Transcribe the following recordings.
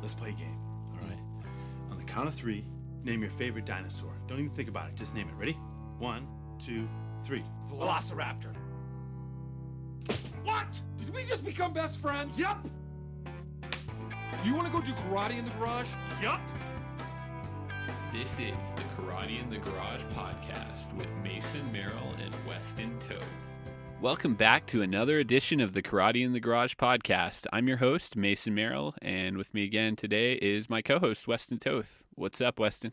Let's play a game. All right. On the count of three, name your favorite dinosaur. Don't even think about it. Just name it. Ready? 1, 2, 3. Velociraptor. What? Did we just become best friends? Yup. You want to go do karate in the garage? Yup. This is the Karate in the Garage podcast with Mason Merrill and Weston Toth. Welcome back to another edition of the Karate in the Garage podcast. I'm your host, Mason Merrill, and with me again today is my co-host, Weston Toth. What's up, Weston?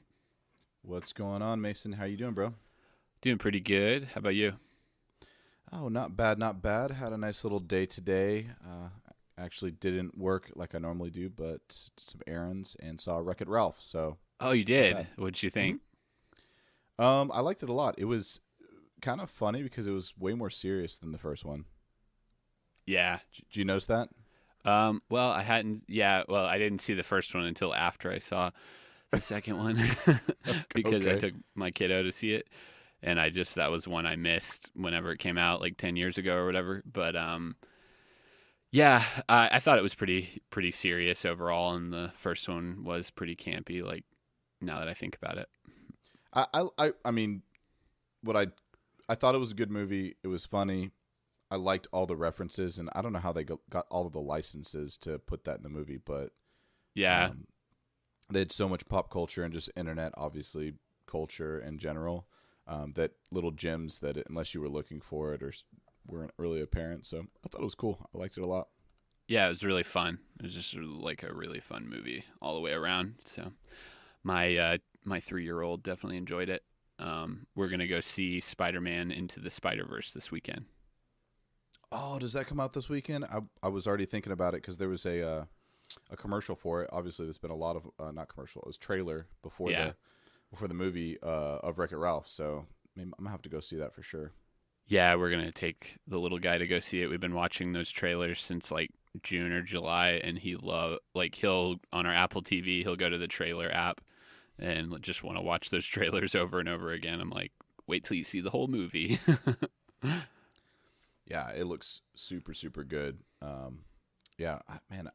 What's going on, Mason? How you doing, bro? Doing pretty good. How about you? Oh, not bad, not bad. Had a nice little day today. Actually didn't work like I normally do, but did some errands and saw Wreck-It Ralph. So. Oh, you did? What'd you think? I liked it a lot. It was kind of funny because it was way more serious than the first one. Yeah. Did you notice that? Well, I hadn't. Yeah. Well, I didn't see the first one until after I saw the second one because I took my kiddo to see it, and that was one I missed whenever it came out, like 10 years ago or whatever. But yeah, I thought it was pretty serious overall, and the first one was pretty campy. Like now that I think about it, I mean, I thought it was a good movie. It was funny. I liked all the references, and I don't know how they got all of the licenses to put that in the movie, but yeah, they had so much pop culture and just internet, obviously, culture in general, that little gems that unless you were looking for it or weren't really apparent. So I thought it was cool. I liked it a lot. Yeah, it was really fun. It was just like a really fun movie all the way around. So my 3-year-old definitely enjoyed it. We're going to go see Spider-Man Into the Spider-Verse this weekend. Oh, does that come out this weekend? I was already thinking about it because there was a commercial for it. Obviously, there's been a lot of not commercial. It was trailer before the movie of Wreck-It Ralph. So maybe I'm gonna have to go see that for sure. Yeah, we're gonna take the little guy to go see it. We've been watching those trailers since like June or July, and he'll on our Apple TV he'll go to the trailer app and just want to watch those trailers over and over again. I'm like, wait till you see the whole movie. Yeah, it looks super, super good. Yeah, man, I'm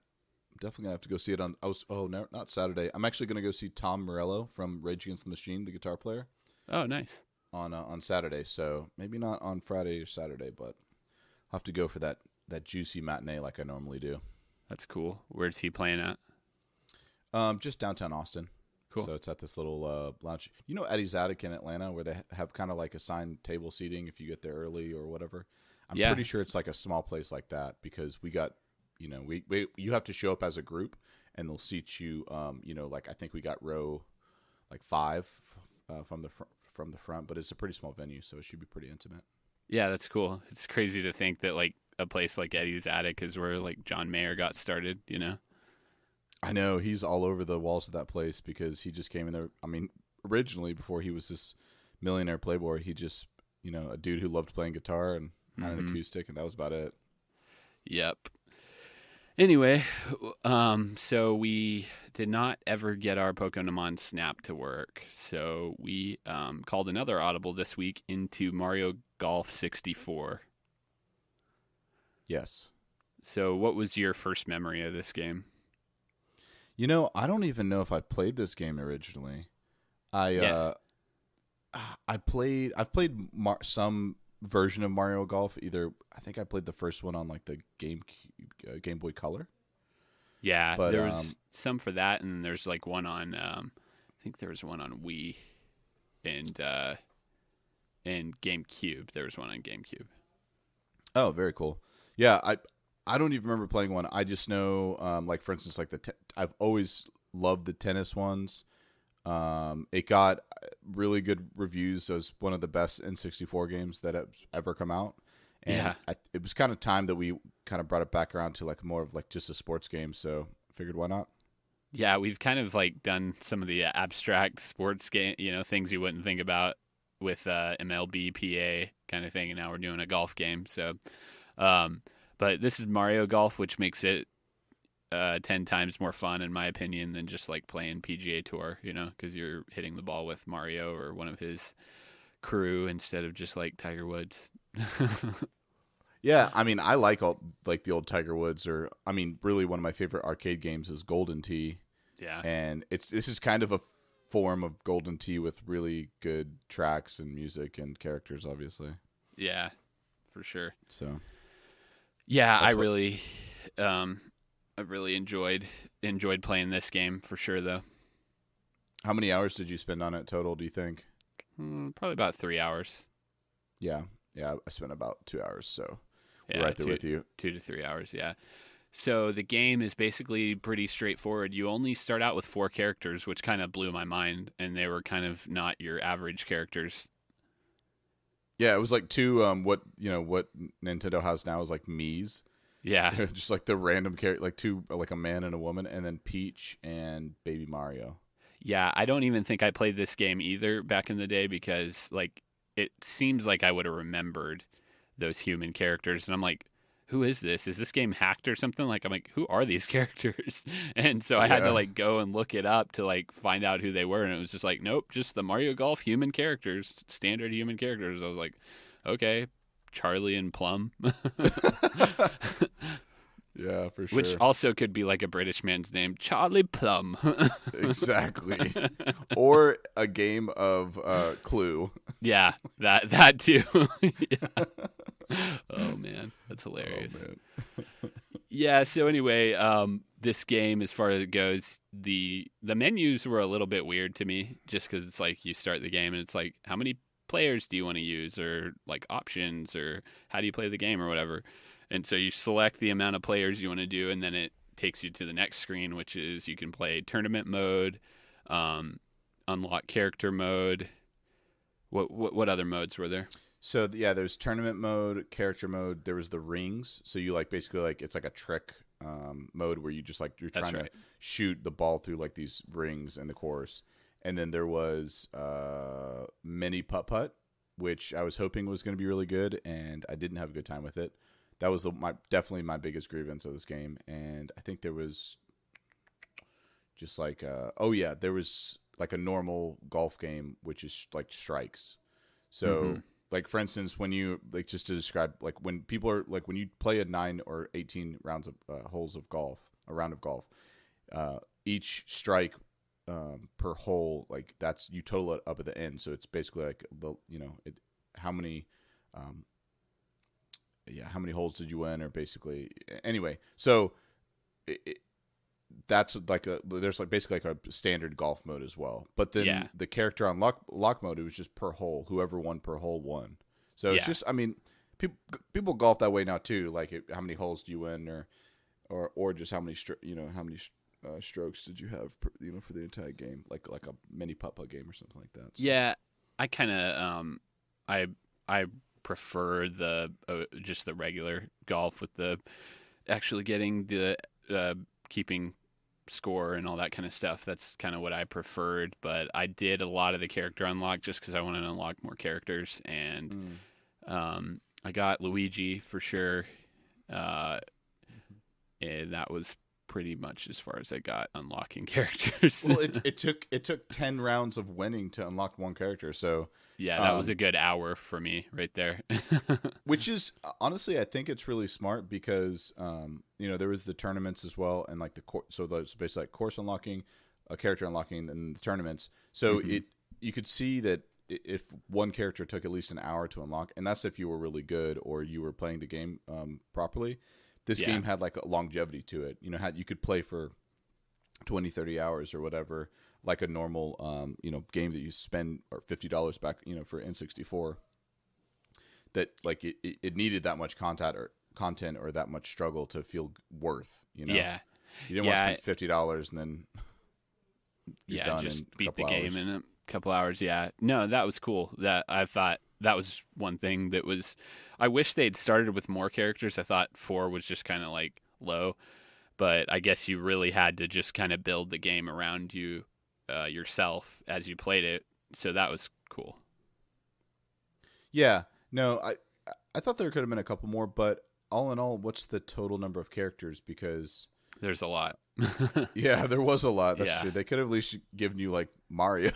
definitely gonna have to go see it on. No, not Saturday. I'm actually gonna go see Tom Morello from Rage Against the Machine, the guitar player. Oh, nice. On Saturday, so maybe not on Friday or Saturday, but I'll have to go for that juicy matinee like I normally do. That's cool. Where's he playing at? Just downtown Austin. Cool. So it's at this little lounge. You know Eddie's Attic in Atlanta where they have kind of like assigned table seating if you get there early or whatever? I'm pretty sure it's like a small place like that because we got, you have to show up as a group and they'll seat you, like I think we got row like 5 from the front, but it's a pretty small venue, so it should be pretty intimate. Yeah, that's cool. It's crazy to think that like a place like Eddie's Attic is where like John Mayer got started, I know, he's all over the walls of that place because he just came in there. I mean, originally before he was this millionaire playboy, he just, a dude who loved playing guitar and had an acoustic, and that was about it. Yep. Anyway, so we did not ever get our Pokemon Snap to work, so we called another audible this week into Mario Golf 64. Yes. So what was your first memory of this game? I don't even know if I played this game originally. I've played some version of Mario Golf. I think I played the first one on like the Game Boy Color. Yeah, but there was some for that, and there's like one on. I think there was one on Wii, and GameCube. There was one on GameCube. Oh, very cool. Yeah, I don't even remember playing one. I just know, like for instance, like I've always loved the tennis ones. It got really good reviews. It was one of the best N64 games that has ever come out. And it was kind of time that we kind of brought it back around to like more of like just a sports game. So I figured why not? Yeah, we've kind of like done some of the abstract sports game, things you wouldn't think about with MLB, PA kind of thing. And now we're doing a golf game. So, but this is Mario Golf, which makes it 10 times more fun, in my opinion, than just like playing PGA Tour, because you're hitting the ball with Mario or one of his crew instead of just like Tiger Woods. Yeah, I mean, I like the old Tiger Woods, or I mean, really one of my favorite arcade games is Golden Tee. Yeah. And this is kind of a form of Golden Tee with really good tracks and music and characters, obviously. Yeah, for sure. So, yeah, I really enjoyed playing this game for sure, though. How many hours did you spend on it total, do you think? Probably about 3 hours. Yeah, I spent about 2 hours, so yeah, we're right there with you. 2 to 3 hours, yeah. So the game is basically pretty straightforward. You only start out with 4 characters, which kind of blew my mind, and they were kind of not your average characters. Yeah, it was like 2 what Nintendo has now is like Mii's. Yeah. Just like the random character, like 2, like a man and a woman, and then Peach and Baby Mario. Yeah, I don't even think I played this game either back in the day because like it seems like I would have remembered those human characters, and I'm like, who is this? Is this game hacked or something? Like, I'm like, who are these characters? And so I had to like go and look it up to like find out who they were. And it was just like, nope, just the Mario Golf human characters, standard human characters. I was like, okay, Charlie and Plum. Yeah, for sure. Which also could be like a British man's name, Charlie Plum. Exactly. Or a game of Clue. Yeah, that too. Yeah. Oh man, that's hilarious. Oh, man. Yeah, so anyway, this game, as far as it goes, the menus were a little bit weird to me, just because it's like you start the game and it's like, how many players do you want to use, or like options, or how do you play the game, or whatever. And so you select the amount of players you want to do, and then it takes you to the next screen, which is you can play tournament mode, unlock character mode. What other modes were there? So yeah, there's tournament mode, character mode. There was the rings. So you like basically like it's like a trick mode where you just like you're trying to shoot the ball through like these rings in the course. And then there was mini putt-putt, which I was hoping was going to be really good, and I didn't have a good time with it. That was definitely my biggest grievance of this game. And I think there was just like there was like a normal golf game, which is like strikes. So like, for instance, when you like, just to describe, like when people are like, when you play a 9 or 18 rounds of holes of golf, a round of golf, each strike per hole, like that's, you total it up at the end. So it's basically like how many holes did you win, or basically anyway. So that's like there's like basically like a standard golf mode as well. But then the character on lock mode, it was just per hole. Whoever won per hole won. So it's just, I mean, people golf that way now too. Like how many holes do you win, or just how many strokes did you have for the entire game, like a mini putt-putt game or something like that. So. Yeah, I kind of I prefer the just the regular golf with the actually getting the keeping score and all that kind of stuff. That's kind of what I preferred, but I did a lot of the character unlock just because I wanted to unlock more characters, and I got Luigi for sure, and that was pretty much as far as I got unlocking characters. Well, it took 10 rounds of winning to unlock one character, so yeah, that was a good hour for me right there. Which is, honestly, I think it's really smart because there was the tournaments as well, and like so there's basically like course unlocking, a character unlocking, and the tournaments. So you could see that if one character took at least an hour to unlock, and that's if you were really good or you were playing the game properly. This game had like a longevity to it. You could play for 20, 30 hours or whatever, like a normal game that you spend or $50 back, for N64. That like it needed that much content or that much struggle to feel worth. Yeah. You didn't want to spend $50 and then you're done just in a beat the couple game hours. in a couple hours. Yeah, no, that was cool. That I thought that was one thing that was. I wish they'd started with more characters. I thought 4 was just kind of like low, but I guess you really had to just kind of build the game around you yourself as you played it. So that was cool. Yeah, no, I thought there could have been a couple more, but all in all, what's the total number of characters? Because there's a lot. Yeah, there was a lot. That's true. They could have at least given you like Mario.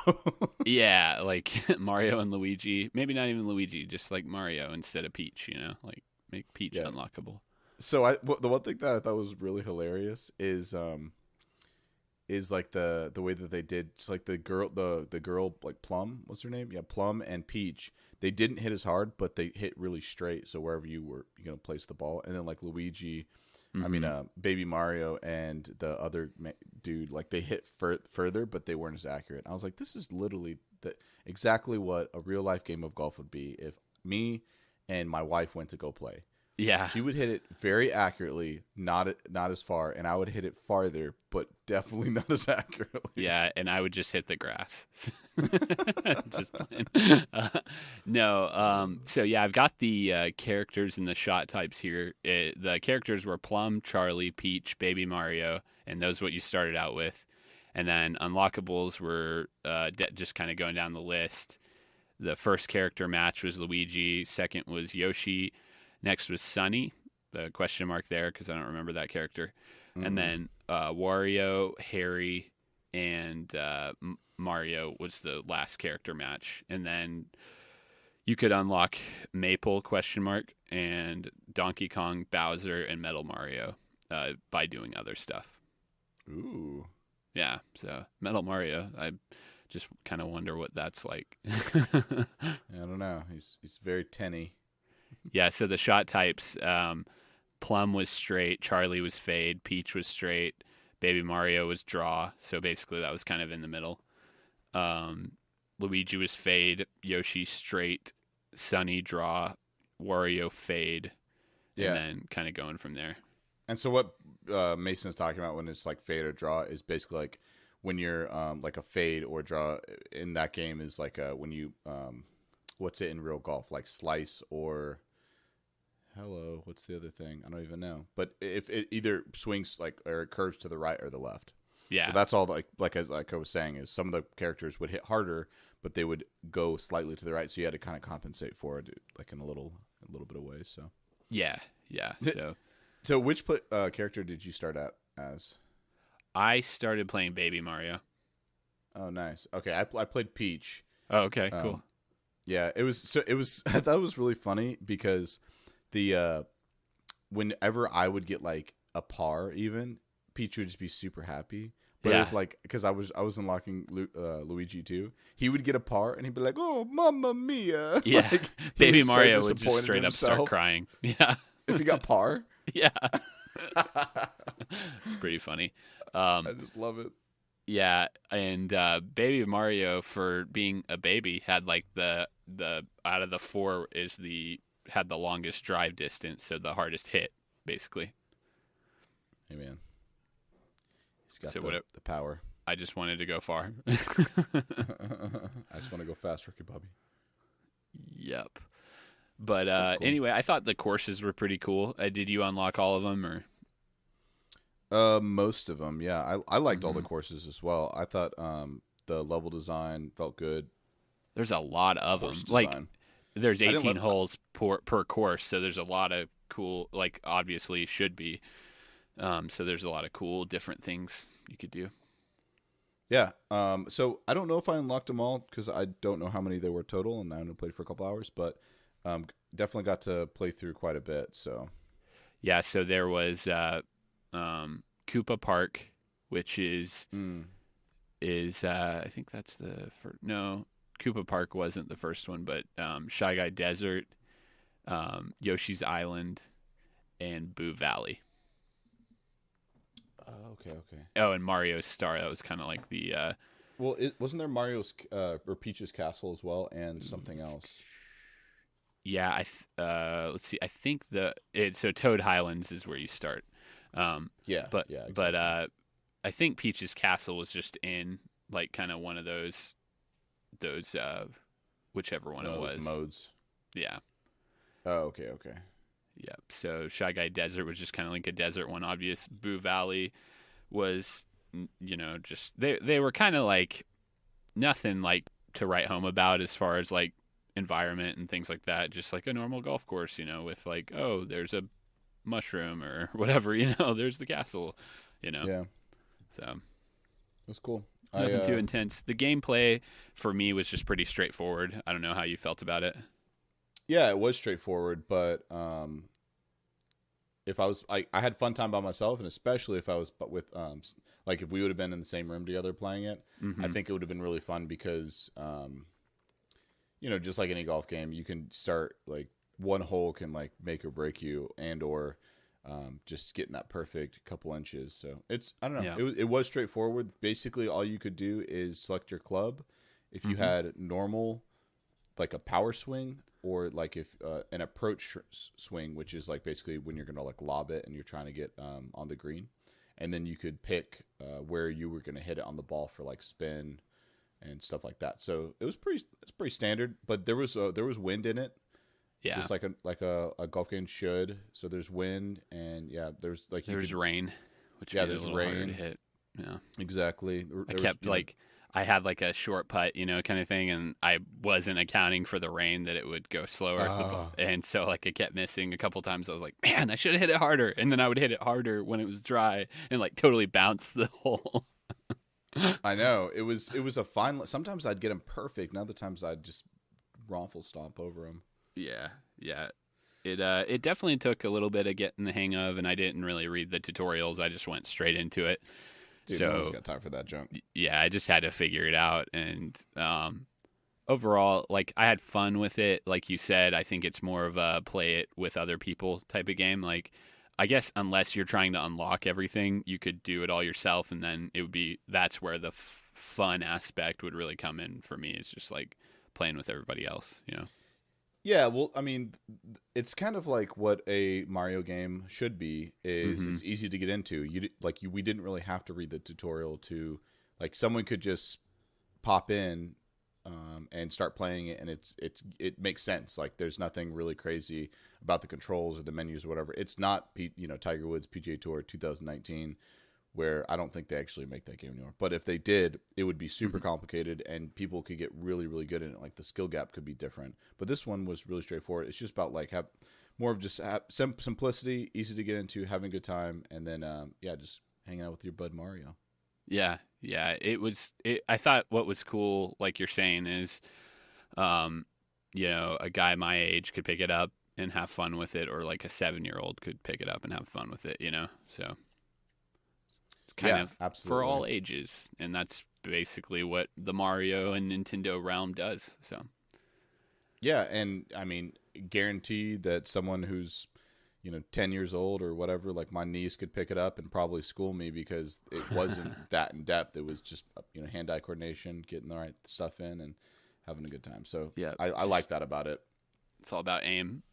Yeah, like Mario and Luigi. Maybe not even Luigi, just like Mario instead of Peach, like make Peach unlockable. So the one thing that I thought was really hilarious is is like the way that they did. It's like the girl like Plum, what's her name? Yeah, Plum and Peach. They didn't hit as hard, but they hit really straight. So wherever you were, you're gonna place the ball. And then like Luigi, Baby Mario and the other dude, like they hit further, but they weren't as accurate. I was like, this is literally exactly what a real life game of golf would be if me and my wife went to go play. Yeah. She would hit it very accurately, not as far, and I would hit it farther, but definitely not as accurately. Yeah, and I would just hit the grass. Just playing. No, so yeah, I've got the characters and the shot types here. The characters were Plum, Charlie, Peach, Baby Mario, and those are what you started out with. And then unlockables were just kind of going down the list. The first character match was Luigi. Second was Yoshi. Next was Sunny, the question mark there because I don't remember that character. Mm-hmm. And then Wario, Harry, and Mario was the last character match. And then you could unlock Maple, question mark, and Donkey Kong, Bowser, and Metal Mario by doing other stuff. Ooh. Yeah, so Metal Mario, I just kind of wonder what that's like. I don't know. He's very tenny. Yeah, so the shot types, Plum was straight, Charlie was fade, Peach was straight, Baby Mario was draw, so basically that was kind of in the middle. Luigi was fade, Yoshi straight, Sunny draw, Wario fade, and then kind of going from there. And so what Mason's talking about when it's like fade or draw is basically like when you're like a fade or draw in that game is like when you what's it in real golf, like slice or what's the other thing? I don't even know. But if it either swings like or it curves to the right or the left. Yeah. So that's all like I was saying is some of the characters would hit harder, but they would go slightly to the right, so you had to kind of compensate for it like in a little bit of ways, so. Yeah. So which character did you start out as? I started playing Baby Mario. Oh, nice. Okay, I played Peach. Oh, okay, cool. Yeah, it was I thought it was really funny because the whenever I would get like a par even, Peach would just be super happy. But if like because I was unlocking Luigi too, he would get a par and he'd be like, "Oh, mamma mia!" Yeah, like, Baby Mario would just straight up start crying. Yeah, if he got par. Yeah, it's pretty funny. I just love it. Yeah, and Baby Mario, for being a baby, had like the out of the four had the longest drive distance, so the hardest hit, basically. Hey man, he's got the power. I just wanted to go far. I just want to go fast, Ricky Bobby. Yep. But cool. Anyway, I thought the courses were pretty cool. Did you unlock all of them, or? Most of them, yeah. I liked all the courses as well. I thought the level design felt good. There's a lot of them. Like, there's 18 holes per course, so there's a lot of cool. Like, obviously, should be. So there's a lot of cool different things you could do. Yeah. So I don't know if I unlocked them all because I don't know how many there were total, and I only played for a couple hours, but definitely got to play through quite a bit. So. Yeah. So there was. Koopa Park, which is I think that's the first. No, Koopa Park wasn't the first one, but Shy Guy Desert, Yoshi's Island, and Boo Valley. Okay. Oh, and Mario's Star. That was kind of like the. Well, wasn't there Mario's or Peach's Castle as well, and something else? Yeah, let's see. I think so Toad Highlands is where you start. Exactly. But I think Peach's Castle was just in like kind of one of those whichever one it was. Modes. Yeah. Oh, okay. Yep. So Shy Guy Desert was just kind of like a desert one. Obvious. Boo Valley was, just they were kind of like nothing like to write home about as far as like environment and things like that. Just like a normal golf course, with like, oh, there's a mushroom or whatever, there's the castle, Yeah. So that's cool. Nothing too intense. The gameplay for me was just pretty straightforward. I don't know how you felt about it. Yeah, it was straightforward, but if I was, I had fun time by myself, and especially if I was with, like if we would have been in the same room together playing it, I think it would have been really fun because, you know, just like any golf game, you can start like one hole can like make or break you, and or just getting that perfect couple inches. So it's, I don't know, it was straightforward. Basically, all you could do is select your club. If you had normal, like a power swing, or like if an approach swing, which is like basically when you're going to like lob it and you're trying to get on the green, and then you could pick where you were going to hit it on the ball for like spin and stuff like that. So it's pretty standard, but there was wind in it. Yeah, just like a golf game should. So there's wind, and there's like there's rain, which there's rain to hit. Yeah, exactly. I kept like I had like a short putt, you know, kind of thing, and I wasn't accounting for the rain that it would go slower, and so like it kept missing a couple times. I was like, man, I should have hit it harder, and then I would hit it harder when it was dry, and like totally bounce the hole. I know it was a fine. Sometimes I'd get them perfect, and other times I'd just wrongful stomp over them. Yeah. It definitely took a little bit of getting the hang of, and I didn't really read the tutorials. I just went straight into it. Dude, so no one's got time for that junk. Yeah, I just had to figure it out, and overall, like I had fun with it. Like you said, I think it's more of a play it with other people type of game. Like I guess unless you're trying to unlock everything, you could do it all yourself, and then that's where the fun aspect would really come in for me. It's just like playing with everybody else, you know. Yeah, well, I mean, it's kind of like what a Mario game should be. Is it's easy to get into. We didn't really have to read the tutorial to, like, someone could just pop in and start playing it, and it makes sense. Like, there's nothing really crazy about the controls or the menus or whatever. It's not Tiger Woods PGA Tour 2019. Where I don't think they actually make that game anymore. But if they did, it would be super complicated, and people could get really, really good in it. Like the skill gap could be different. But this one was really straightforward. It's just about like have more of just simplicity, easy to get into, having a good time, and then just hanging out with your bud Mario. Yeah. It was. I thought what was cool, like you're saying, is, a guy my age could pick it up and have fun with it, or like a 7-year-old could pick it up and have fun with it. You know, so. Kind of absolutely. For all ages, and that's basically what the Mario and Nintendo realm does. So, yeah, and I mean, guarantee that someone who's 10 years old or whatever, like my niece, could pick it up and probably school me because it wasn't that in depth. It was just hand-eye coordination, getting the right stuff in, and having a good time. So yeah, I like that about it. It's all about aim,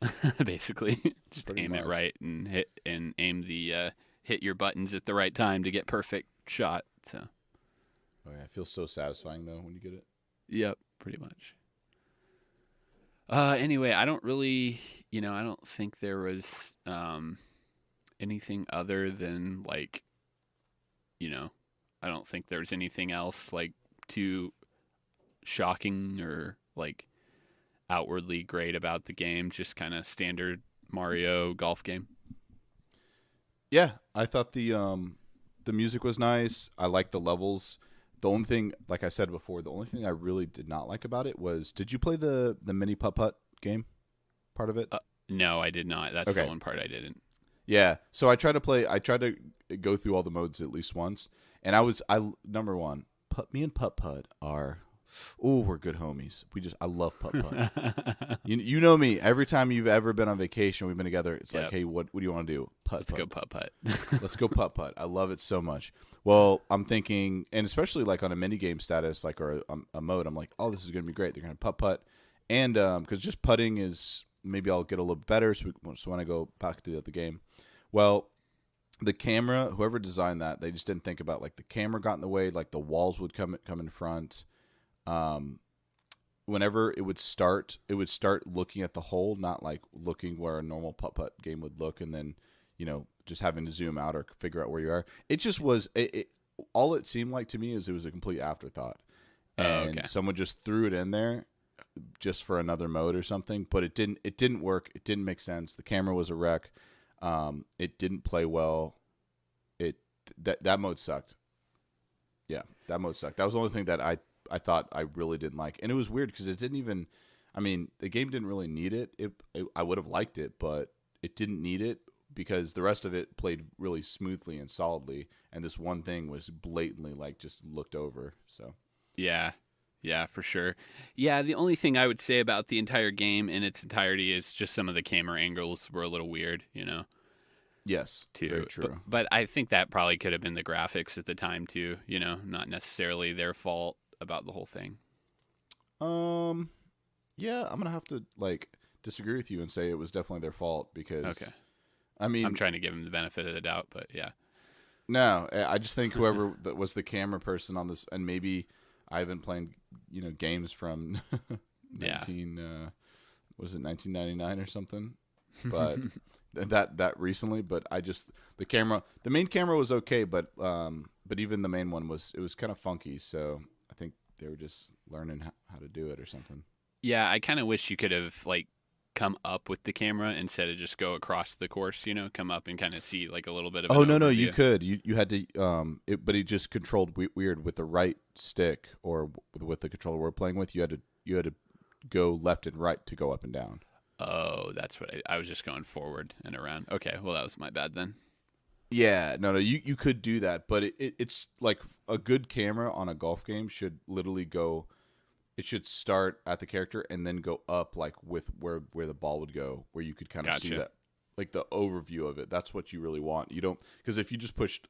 basically. Just pretty aim much. It right and aim the. Hit your buttons at the right time to get perfect shot. So, oh yeah, it feels so satisfying though when you get it. Yep, pretty much. Anyway, I don't really, I don't think there was anything other than like, I don't think there's anything else like too shocking or like outwardly great about the game. Just kind of standard Mario golf game. Yeah, I thought the music was nice. I liked the levels. The only thing, like I said before, the only thing I really did not like about it was, did you play the mini putt-putt game part of it? No, I did not. That's the one part I didn't. Yeah, so I tried to go through all the modes at least once, and number one, me and putt-putt are... we're good homies. I love putt-putt. you know me. Every time you've ever been on vacation, we've been together, it's like, hey, what do you want to do? Putt-putt. Let's go putt-putt. Let's go putt-putt. I love it so much. Well, I'm thinking, and especially like on a mini game status, like or a mode, I'm like, oh, this is going to be great. They're going to putt-putt. And because just putting is, maybe I'll get a little bit better, so when I go back to the other game. Well, the camera, whoever designed that, they just didn't think about, like, the camera got in the way, like the walls would come in front. Whenever it would start looking at the hole, not like looking where a normal putt-putt game would look, and then, just having to zoom out or figure out where you are. It just was, all it seemed like to me is it was a complete afterthought. And someone just threw it in there just for another mode or something, but it didn't work. It didn't make sense. The camera was a wreck. It didn't play well. That mode sucked. Yeah, that mode sucked. That was the only thing that I thought I really didn't like. And it was weird because it didn't even, the game didn't really need it. I would have liked it, but it didn't need it. because the rest of it played really smoothly and solidly, and this one thing was blatantly like just looked over. So Yeah, for sure. Yeah, the only thing I would say about the entire game in its entirety is just some of the camera angles were a little weird, yes, too. very true. But I think that probably could have been the graphics at the time too, not necessarily their fault about the whole thing. Yeah, I'm gonna have to disagree with you and say it was definitely their fault because, Okay. I mean, I'm trying to give them the benefit of the doubt, but yeah. No, I just think whoever that was the camera person on this, and maybe I haven't played, games from 1999 or something, but that recently. But the main camera was okay, but even the main one was kind of funky. So I think they were just learning how to do it or something. Yeah, I kind of wish you could have come up with the camera instead of just go across the course. Come up and kind of see a little bit of. Oh no, you could. You had to. But he just controlled weird with the right stick or with the controller we're playing with. You had to go left and right to go up and down. Oh, that's what I was just going forward and around. Okay, well that was my bad then. Yeah, no, you could do that, but it's like a good camera on a golf game should literally go. It should start at the character and then go up with where the ball would go, where you could kind of see that, the overview of it. That's what you really want. You don't, because if you just pushed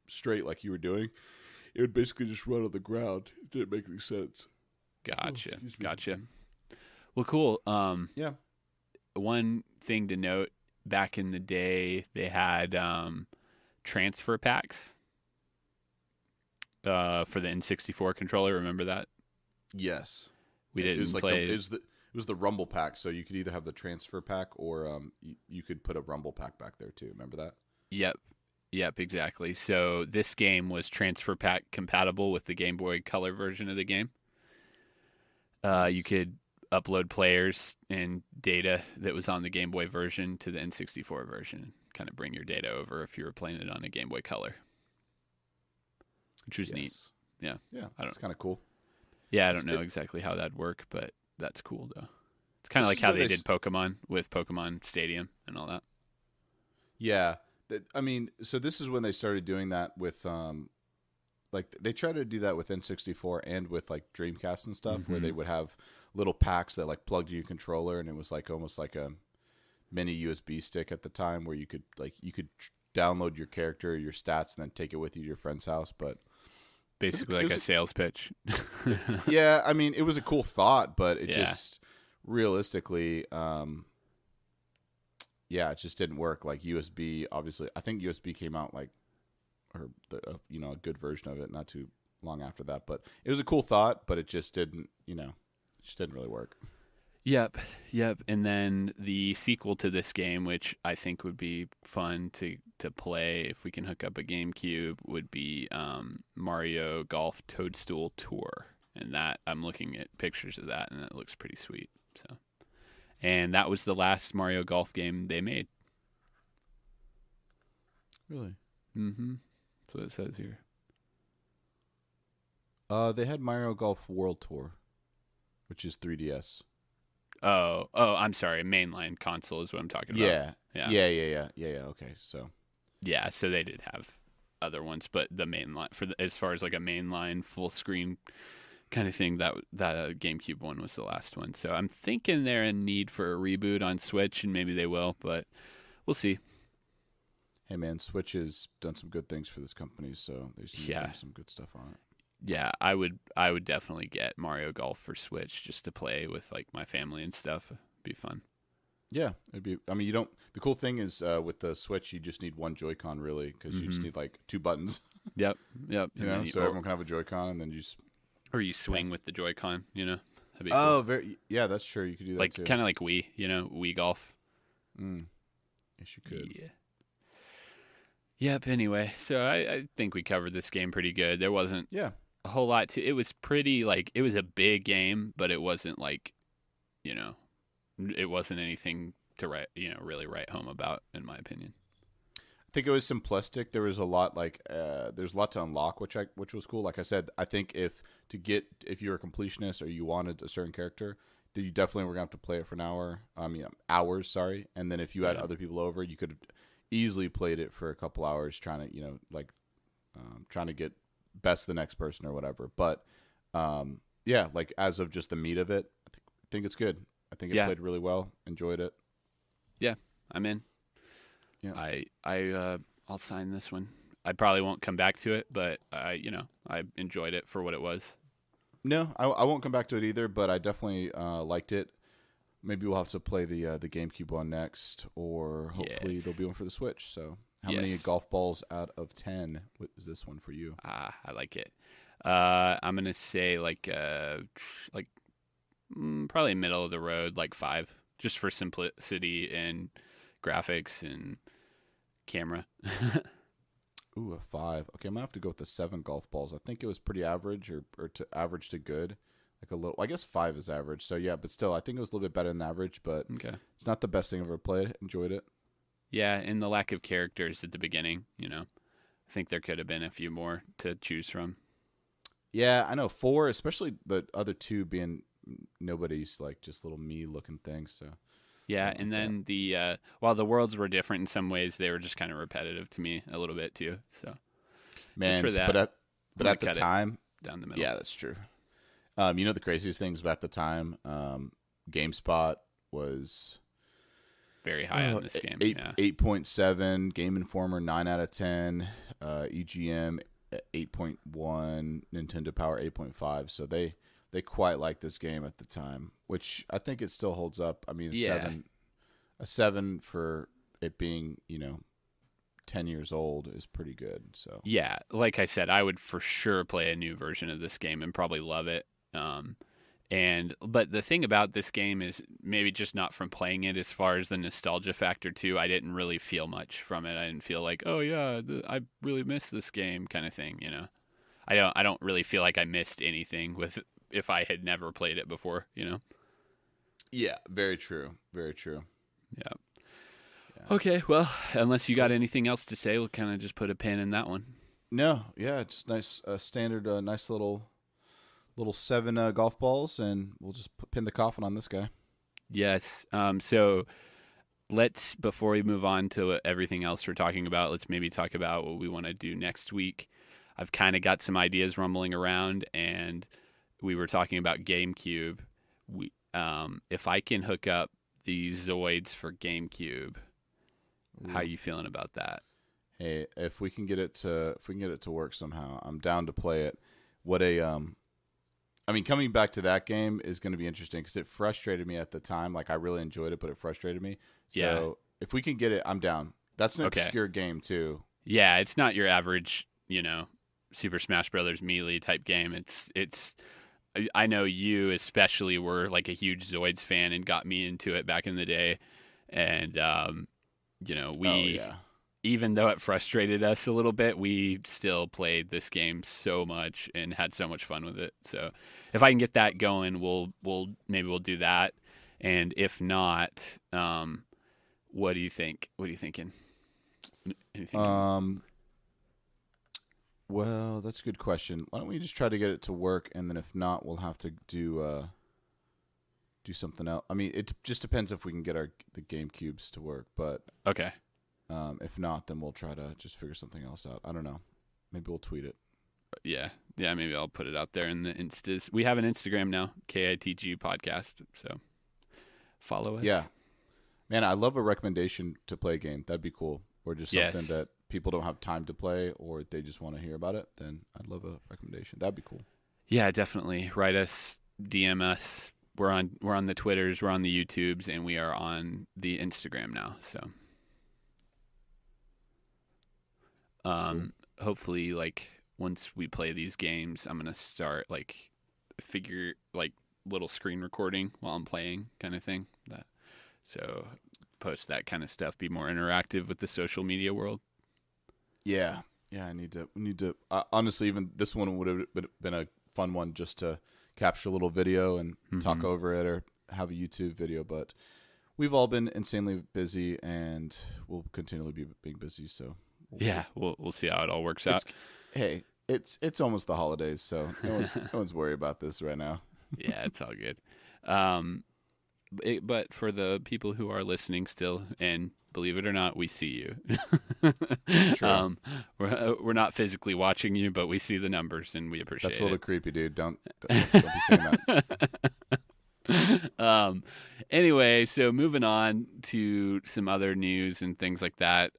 straight like you were doing, it would basically just run on the ground. It didn't make any sense. Gotcha. Well, cool. Yeah. One thing to note, back in the day, they had transfer packs for the N64 controller. Remember that? Yes. We didn't play. It was the Rumble pack, so you could either have the transfer pack or you could put a Rumble pack back there too. Remember that? Yep, exactly. So this game was transfer pack compatible with the Game Boy Color version of the game. You could upload players and data that was on the Game Boy version to the N64 version. Kind of bring your data over if you were playing it on a Game Boy Color, which was neat. Yeah, It's kind of cool. Yeah, I don't know exactly how that'd work, but that's cool though. It's kind of like how they did Pokemon with Pokemon Stadium and all that. Yeah, so this is when they started doing that with they tried to do that with N64 and with Dreamcast and stuff, where they would have little packs that plugged to your controller, and it was almost like a mini USB stick at the time, where you could download your character, your stats, and then take it with you to your friend's house. But basically a sales pitch. Yeah, it was a cool thought, but it just realistically, it just didn't work. USB, obviously, I think USB came out a good version of it not too long after that. But it was a cool thought, but it just didn't, really work. Yep. And then the sequel to this game, which I think would be fun to play if we can hook up a GameCube, would be Mario Golf Toadstool Tour. And that, I'm looking at pictures of that, and it looks pretty sweet. So, and that was the last Mario Golf game they made. Really? Mm-hmm. That's what it says here. They had Mario Golf World Tour, which is 3DS. Oh, I'm sorry. Mainline console is what I'm talking about. Yeah. Okay, so. Yeah, so they did have other ones, but the mainline as far as a mainline full screen kind of thing, that GameCube one was the last one. So I'm thinking they're in need for a reboot on Switch, and maybe they will, but we'll see. Hey man, Switch has done some good things for this company, so there's some good stuff on it. Yeah, I would definitely get Mario Golf for Switch just to play with my family and stuff. It'd be fun. Yeah, it'd be. You don't. The cool thing is with the Switch, you just need one Joy-Con really, because you just need 2 buttons. Yep. So everyone can have a Joy-Con, and then you just. Or you swing with the Joy-Con. That'd be cool. Very. Yeah, that's true. You could do that too. Kind of like Wii. Wii Golf. Yes, you could. Yeah. Yep. Anyway, so I think we covered this game pretty good. There wasn't. Yeah. A whole lot to it. Was pretty it was a big game, but it wasn't it wasn't anything to really write home about, in my opinion. I think it was simplistic. There was a lot there's a lot to unlock, which was cool. Like I said, I think if you're a completionist or you wanted a certain character, you definitely were going to have to play it for an hour. I mean, hours, sorry. And then if you had other people over, you could have easily played it for a couple hours trying to, trying to get best the next person or whatever. But, yeah, like as of just the meat of it, I think it's good. I think it played really well. Enjoyed it. Yeah, I'm in. Yeah. I'll sign this one. I probably won't come back to it, but I enjoyed it for what it was. No, I won't come back to it either, but I definitely liked it. Maybe we'll have to play the GameCube one next, or hopefully there'll be one for the Switch. So, how many golf balls out of 10 is this one for you? I like it. I'm gonna say probably middle of the road, like 5, just for simplicity and graphics and camera. Ooh, a 5. Okay, I'm gonna have to go with the 7 golf balls. I think it was pretty average, or to average to good, like a little. I guess 5 is average. So yeah, but still, I think it was a little bit better than average. But it's not the best thing I've ever played. Enjoyed it. Yeah, and the lack of characters at the beginning. I think there could have been a few more to choose from. Yeah, I know 4, especially the other 2 being nobody's, like just little me looking things. So. Yeah, and then while the worlds were different in some ways, they were just kind of repetitive to me a little bit too. So, man, just for that, but at the time, down the middle. Yeah, that's true. The craziest things about the time, GameSpot was very high on this game. 8.7, Game Informer 9 out of 10, EGM 8.1, Nintendo Power 8.5. So they quite liked this game at the time, which I think it still holds up. I mean, a 7 for it being, 10 years old is pretty good. So yeah, like I said, I would for sure play a new version of this game and probably love it. But the thing about this game is maybe just not from playing it, as far as the nostalgia factor too. I didn't really feel much from it. I didn't feel like, oh yeah, I really missed this game kind of thing. I don't really feel like I missed anything with if I had never played it before. Yeah, very true. Very true. Yeah. Okay, well, unless you got anything else to say, we'll kind of just put a pin in that one. No, yeah, it's nice, standard, nice little 7 golf balls, and we'll just pin the coffin on this guy. Yes. So before we move on to everything else we're talking about, let's maybe talk about what we want to do next week. I've kind of got some ideas rumbling around, and we were talking about GameCube. If I can hook up the Zoids for GameCube, how are you feeling about that? Hey, if we can get it to work somehow, I'm down to play it. Coming back to that game is going to be interesting because it frustrated me at the time. Like, I really enjoyed it, but it frustrated me. So if we can get it, I'm down. That's an obscure game too. Yeah, it's not your average, Super Smash Brothers Melee type game. It's. I know you especially were like a huge Zoids fan and got me into it back in the day, and even though it frustrated us a little bit, we still played this game so much and had so much fun with it. So if I can get that going, we'll do that. And if not, what do you think? What are you thinking? Anything? Well, that's a good question. Why don't we just try to get it to work, and then if not, we'll have to do something else. I mean, it just depends if we can get the GameCubes to work, but okay. If not, then we'll try to just figure something else out. I don't know. Maybe we'll tweet it. Yeah. Maybe I'll put it out there in the Instas. We have an Instagram now, KITG podcast. So follow us. Yeah, man, I love a recommendation to play a game. That'd be cool. Or just something that people don't have time to play, or they just want to hear about it. Then I'd love a recommendation. That'd be cool. Yeah, definitely. Write us, DM us. We're on the Twitters, we're on the YouTubes, and we are on the Instagram now. So. Hopefully, like, once we play these games, I'm gonna start figure little screen recording while I'm playing, kind of thing. So post that kind of stuff, be more interactive with the social media world. Yeah. I need to. Honestly, even this one would have been a fun one just to capture a little video and talk over it, or have a YouTube video. But we've all been insanely busy, and we'll continually be being busy. So. We'll see how it all works out. It's almost the holidays, so no one's worried about this right now. Yeah, it's all good. But for the people who are listening still, and believe it or not, we see you. True. We're not physically watching you, but we see the numbers and we appreciate it. That's a little creepy, dude. Don't be saying that. Anyway, so moving on to some other news and things like that.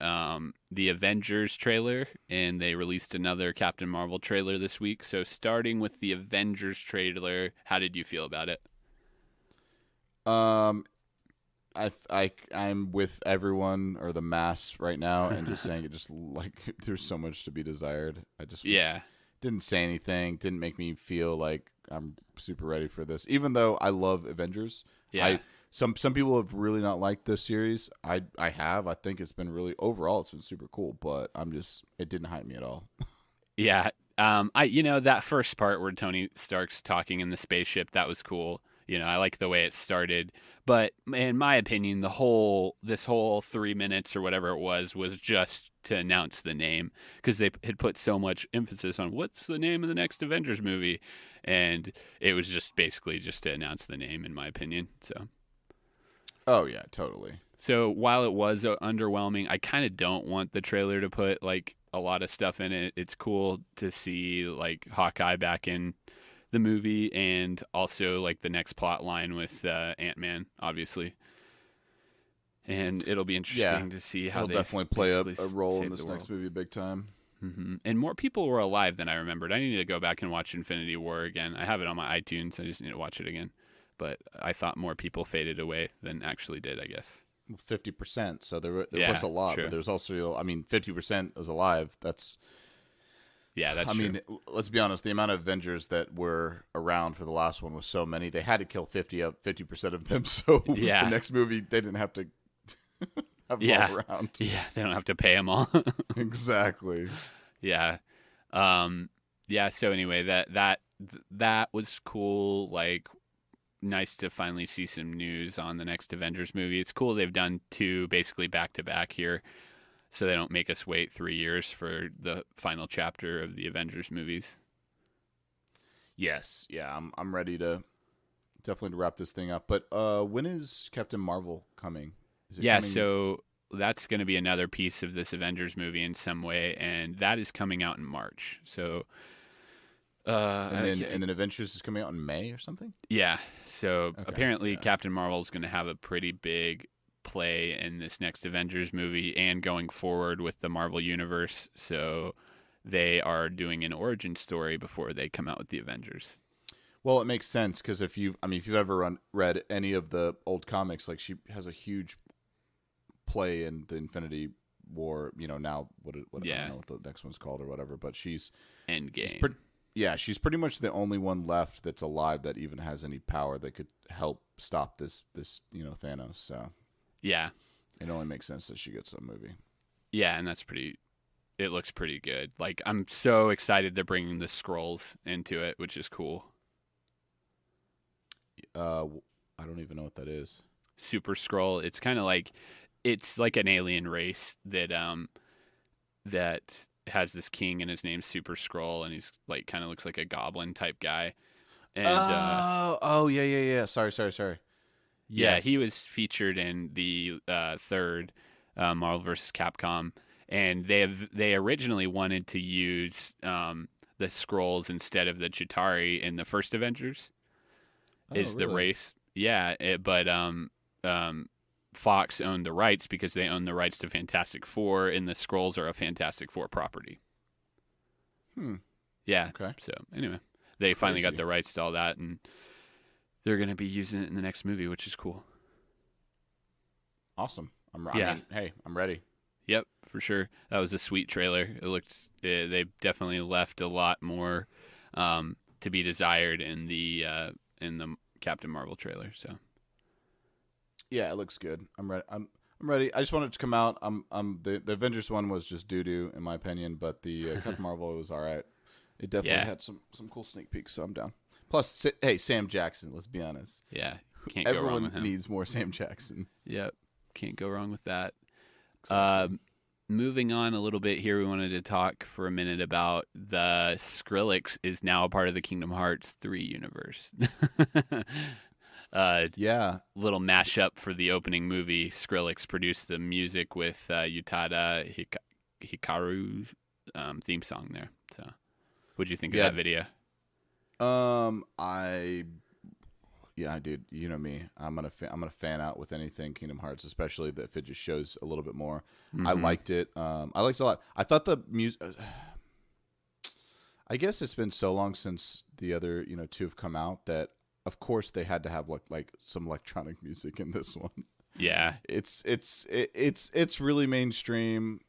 The Avengers trailer, and they released another Captain Marvel trailer this week. So starting with the Avengers trailer, how did you feel about it? I'm with everyone or the mass right now, and just saying it. Just like there's so much to be desired. I just didn't say anything. Didn't make me feel like I'm super ready for this. Even though I love Avengers, some people have really not liked this series. I have. I think it's been really overall. It's been super cool, but it didn't hype me at all. Yeah. That first part where Tony Stark's talking in the spaceship, that was cool. I like the way it started, but in my opinion, this whole 3 minutes or whatever it was just to announce the name, because they had put so much emphasis on what's the name of the next Avengers movie, and it was just basically just to announce the name, in my opinion. So. Oh yeah, totally. So while it was underwhelming, I kind of don't want the trailer to put like a lot of stuff in it. It's cool to see like Hawkeye back in the movie, and also like the next plot line with Ant-Man, obviously. And it'll be interesting to see how they'll definitely play a role in this next movie big time. Mm-hmm. And more people were alive than I remembered. I need to go back and watch Infinity War again. I have it on my iTunes. I just need to watch it again. But I thought more people faded away than actually did, I guess. 50%. So there was a lot, but there's also, 50% was alive. That's true. Let's be honest. The amount of Avengers that were around for the last one was so many. They had to kill 50% of them. So the next movie, they didn't have to have them all around. Yeah, they don't have to pay them all. Exactly. Yeah. So anyway, that was cool. Like, nice to finally see some news on the next Avengers movie. It's cool they've done 2 basically back to back here, so they don't make us wait 3 years for the final chapter of the Avengers movies. Yes, yeah, I'm ready to definitely wrap this thing up. But when is Captain Marvel coming? Is it coming? So that's going to be another piece of this Avengers movie in some way, and that is coming out in March. So. And then Avengers is coming out in May or something? Yeah. So apparently Captain Marvel is going to have a pretty big play in this next Avengers movie and going forward with the Marvel Universe. So they are doing an origin story before they come out with the Avengers. Well, it makes sense because if you've ever read any of the old comics, like she has a huge play in the Infinity War. Now I don't know what the next one's called or whatever, but she's Endgame. She's pretty much the only one left that's alive that even has any power that could help stop this Thanos. So yeah, it only makes sense that she gets a movie. Yeah, and it looks pretty good. Like, I'm so excited they're bringing the Skrulls into it, which is cool. I don't even know what that is. Super Skrull. It's kind of like an alien race that has this king, and his name's Super Skrull, and he's like kind of looks like a goblin type guy. And yeah. Sorry. Yes. Yeah, he was featured in the third Marvel vs. Capcom, and they originally wanted to use the Skrulls instead of the Chitauri in the first Avengers. The race? Yeah, but Fox owned the rights because they own the rights to Fantastic Four, and the Skrulls are a Fantastic Four property. Yeah. Okay. So anyway, they finally got the rights to all that, and they're going to be using it in the next movie, which is cool. Awesome. I'm ready. Yep, for sure. That was a sweet trailer. They definitely left a lot more to be desired in the Captain Marvel trailer. So. Yeah, it looks good. I'm ready. I'm ready. I just wanted it to come out. The Avengers one was just doo-doo in my opinion, but the Captain Marvel was all right. It definitely had some cool sneak peeks, so I'm down. Plus, hey, Sam Jackson, let's be honest. Yeah, can't go wrong with him. Everyone needs more Sam Jackson. Yep, can't go wrong with that. Exactly. Moving on a little bit here, we wanted to talk for a minute about the Skrillex is now a part of the Kingdom Hearts 3 universe. Yeah. Little mashup for the opening movie. Skrillex produced the music with Utada Hikaru's theme song there. So, what'd you think of that video? I did. You know me. I'm gonna fan out with anything Kingdom Hearts, especially if it just shows a little bit more. I liked it. I liked it a lot. I thought the music. I guess it's been so long since the other two have come out that of course they had to have like some electronic music in this one. Yeah, it's really mainstream.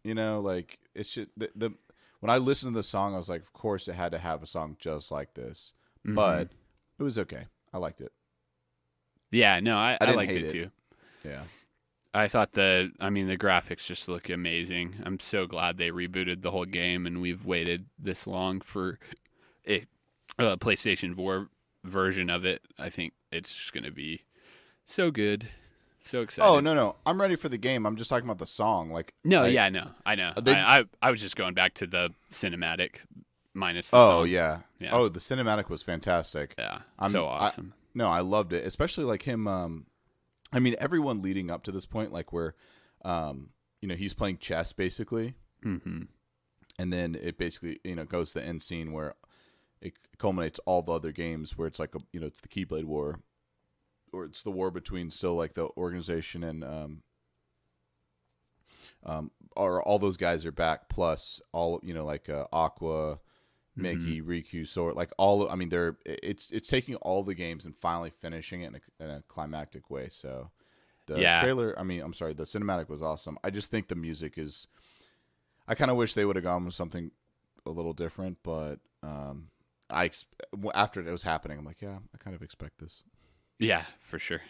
Like it's just the when I listened to the song, I was like, of course it had to have a song just like this, but it was okay. I liked it. Yeah, no, I liked it too. Yeah. I thought the graphics just look amazing. I'm so glad they rebooted the whole game and we've waited this long for a PlayStation 4 version of it. I think it's just going to be so good. So excited. Oh, no. I'm ready for the game. I'm just talking about the song. No, I know. I was just going back to the cinematic minus the song. Yeah. Oh, the cinematic was fantastic. Yeah. So awesome. I loved it. Especially like him everyone leading up to this point, like where he's playing chess basically. Mm-hmm. And then it basically, goes to the end scene where it culminates all the other games where it's like it's the Keyblade War, or it's the war between still like the organization and or all those guys are back, plus all like Aqua, Mickey, Riku, Sora, like all. I mean, it's taking all the games and finally finishing it in a climactic way. So the trailer, the cinematic was awesome. I just think the music is. I kind of wish they would have gone with something a little different, but after it was happening, I'm like, yeah, I kind of expect this. Yeah, for sure.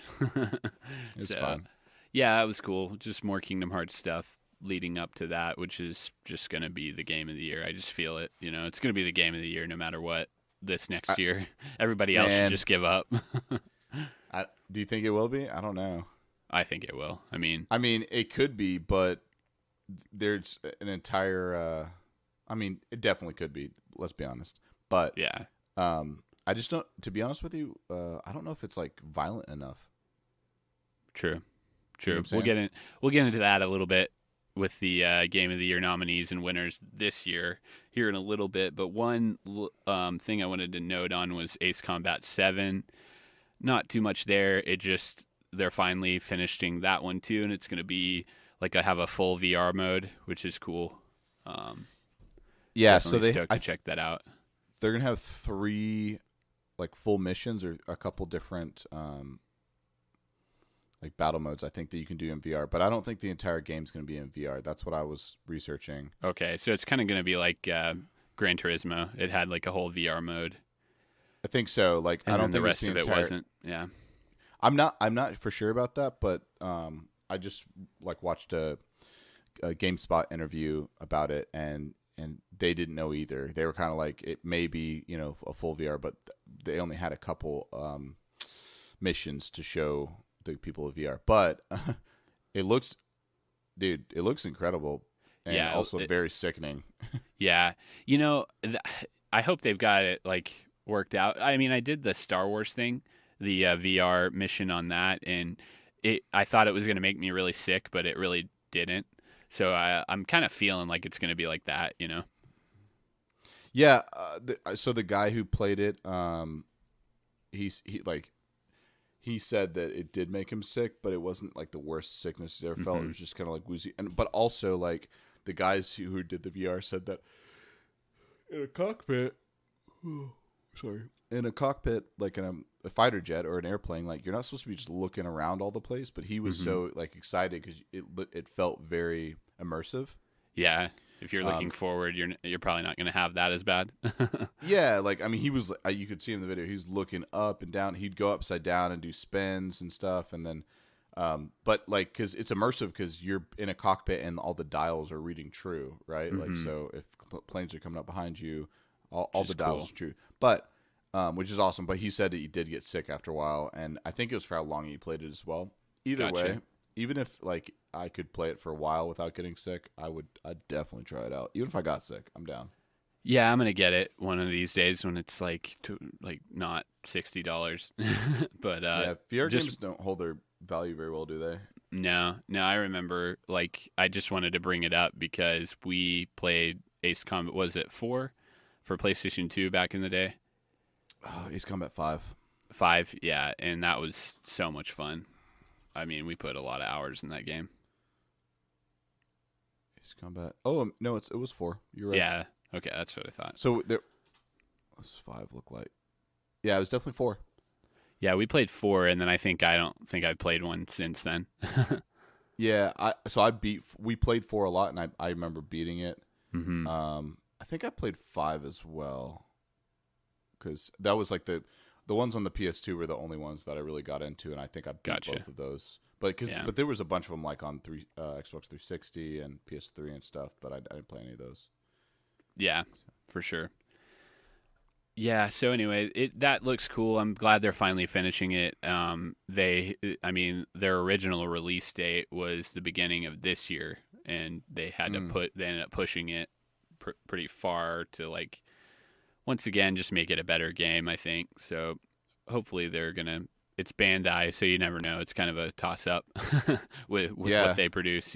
It's fun. Yeah, it was cool. Just more Kingdom Hearts stuff leading up to that, which is just going to be the game of the year. I just feel it. It's going to be the game of the year no matter what this next year. Everybody else should just give up. Do you think it will be? I don't know. I think it will. I mean, it could be, but there's an entire. It definitely could be. Let's be honest. But yeah. I just don't. To be honest with you, I don't know if it's like violent enough. True. You know We'll get into that a little bit with the Game of the Year nominees and winners this year here in a little bit. But one thing I wanted to note on was Ace Combat 7. Not too much there. They're finally finishing that one too, and it's going to be like I have a full VR mode, which is cool. So I check that out. They're gonna have 3 like full missions or a couple different like battle modes, I think, that you can do in VR, but I don't think the entire game's going to be in VR. That's what I was researching. Okay, so it's kind of going to be like Gran Turismo. It had like a whole VR mode. I think so. Like, and I don't think the rest of it entire... wasn't. Yeah, I'm not for sure about that, but I just like watched a GameSpot interview about it, and they didn't know either. They were kind of like, it may be a full VR, but they only had a couple missions to show the people of VR. But it looks incredible, and also very sickening. Yeah, I hope they've got it like worked out. I mean, I did the Star Wars thing, the VR mission on that, and I thought it was going to make me really sick, but it really didn't. So I'm kind of feeling like it's going to be like that, Yeah. So the guy who played it, he said that it did make him sick, but it wasn't like the worst sickness he's ever felt. It was just kind of like woozy, but also like the guys who did the VR said that in a cockpit, like in a fighter jet or an airplane, like you're not supposed to be just looking around all the place, but he was so like excited because it felt very immersive. Yeah, if you're looking forward, you're probably not going to have that as bad. Yeah, like he was. You could see in the video, he's looking up and down. He'd go upside down and do spins and stuff, and then, but like because it's immersive because you're in a cockpit and all the dials are reading true, right? Like so, if planes are coming up behind you, all the dials are true. But which is awesome. But he said that he did get sick after a while, and I think it was for how long he played it as well. Either way, even if like I could play it for a while without getting sick, I'd definitely try it out. Even if I got sick, I'm down. Yeah, I'm gonna get it one of these days when it's like not $60. But Yeah, VR just games don't hold their value very well, do they? no. I remember I just wanted to bring it up because we played Ace Combat. Was it 4 for PlayStation 2 back in the day? Oh, Ace Combat 5. 5, yeah, and that was so much fun. I mean, we put a lot of hours in that game. Ace Combat. Oh no, it was 4. You're right. Yeah. Okay, that's what I thought. So there. What's 5 look like? Yeah, it was definitely 4. Yeah, we played 4, and then I don't think I've played one since then. Yeah, we played 4 a lot, and I remember beating it. Mm-hmm. I think I played 5 as well, because that was like the ones on the PS2 were the only ones that I really got into, and I think I beat both of those. But but there was a bunch of them like on Xbox 360 and PS3 and stuff, but I didn't play any of those. Yeah, for sure. Yeah, so anyway, that looks cool. I'm glad they're finally finishing it. Their original release date was the beginning of this year, and they ended up pushing it pretty far to once again just make it a better game, I think. So hopefully it's Bandai, so you never know. It's kind of a toss up with what they produce,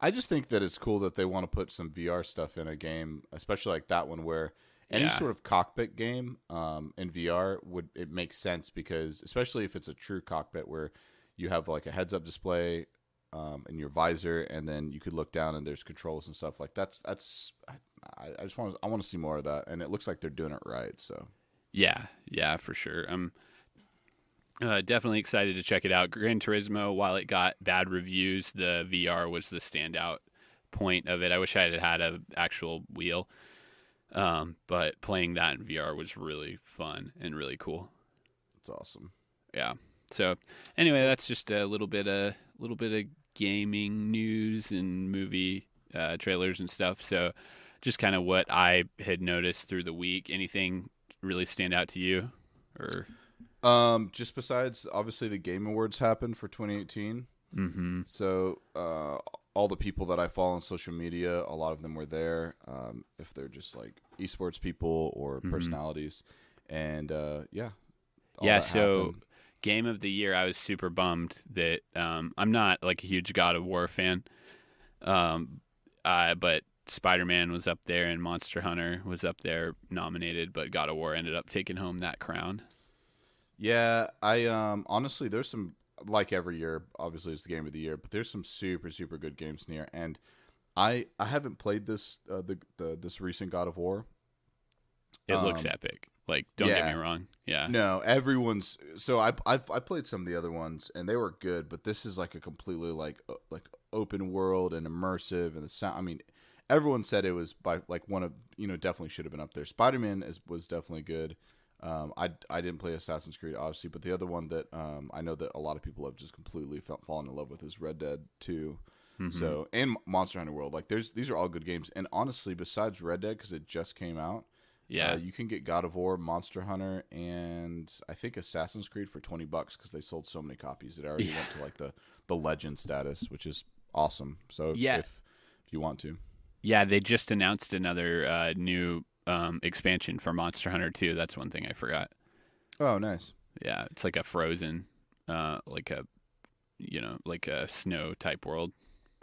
I just think that it's cool that they want to put some VR stuff in a game, especially like that one where any sort of cockpit game in VR it makes sense, because especially if it's a true cockpit where you have like a heads up display in your visor, and then you could look down and there's controls and stuff like that's I want to see more of that, and it looks like they're doing it right. So yeah, for sure. I'm definitely excited to check it out. Gran Turismo, while it got bad reviews, the VR was the standout point of it. I wish I had an actual wheel. But playing that in VR was really fun and really cool. It's awesome. Yeah. So anyway, that's just a little bit of gaming news and movie trailers and stuff. So just kind of what I had noticed through the week. Anything really stand out to you? Or just besides obviously the Game Awards happened for 2018. Mm-hmm. So all the people that I follow on social media, a lot of them were there. If they're just like esports people or personalities, and so happened. Game of the year, I was super bummed that I'm not like a huge God of War fan, but Spider-Man was up there and Monster Hunter was up there nominated, but God of War ended up taking home that crown. Yeah, I honestly, there's some, like every year, obviously it's the game of the year, but there's some super, super good games in here. And I haven't played this this recent God of War. It looks epic. Like, don't get me wrong. Yeah. No, everyone's. So I played some of the other ones and they were good, but this is like a completely like open world and immersive, and the sound. I mean, everyone said it was by like one of, definitely should have been up there. Spider-Man was definitely good. I didn't play Assassin's Creed Odyssey, but the other one that I know that a lot of people have just completely fallen in love with is Red Dead 2. Mm-hmm. So, and Monster Hunter World. Like these are all good games. And honestly, besides Red Dead, because it just came out, you can get God of War, Monster Hunter, and I think Assassin's Creed for $20 because they sold so many copies. It already went to like the legend status, which is awesome. So if you want to. Yeah, they just announced another new expansion for Monster Hunter 2. That's one thing I forgot. Oh, nice. Yeah, it's like a frozen, like a snow type world.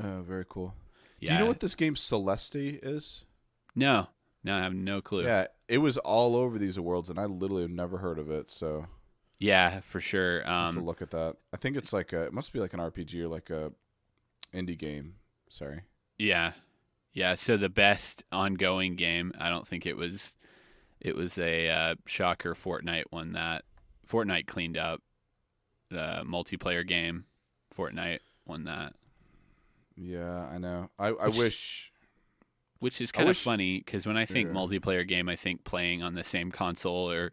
Oh, very cool. Yeah. Do you know what this game Celeste is? No, I have no clue. Yeah, it was all over these awards, and I literally have never heard of it. So yeah, for sure. I have to look at that. I think it's like it must be like an RPG or like a indie game. Sorry. Yeah. Yeah, so the best ongoing game, I don't think it was a shocker. Fortnite won that. Fortnite cleaned up the multiplayer game. Fortnite won that. Yeah, I know. I wish. Which is kind of funny, because when I think multiplayer game, I think playing on the same console or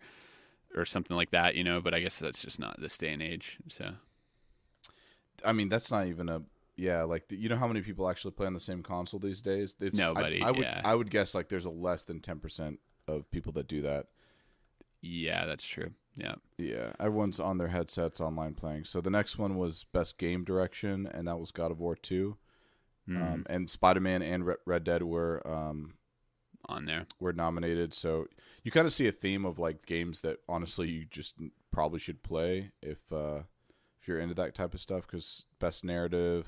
something like that, but I guess that's just not this day and age. So, I mean, that's not even a... Yeah, like you know how many people actually play on the same console these days? Nobody. I would guess like there's a less than 10% of people that do that. Yeah, that's true. Yeah. Yeah, everyone's on their headsets online playing. So the next one was Best Game Direction, and that was God of War 2. And Spider-Man and Red Dead were on there. were nominated. So you kind of see a theme of like games that honestly you just probably should play if you're into that type of stuff. Because best narrative,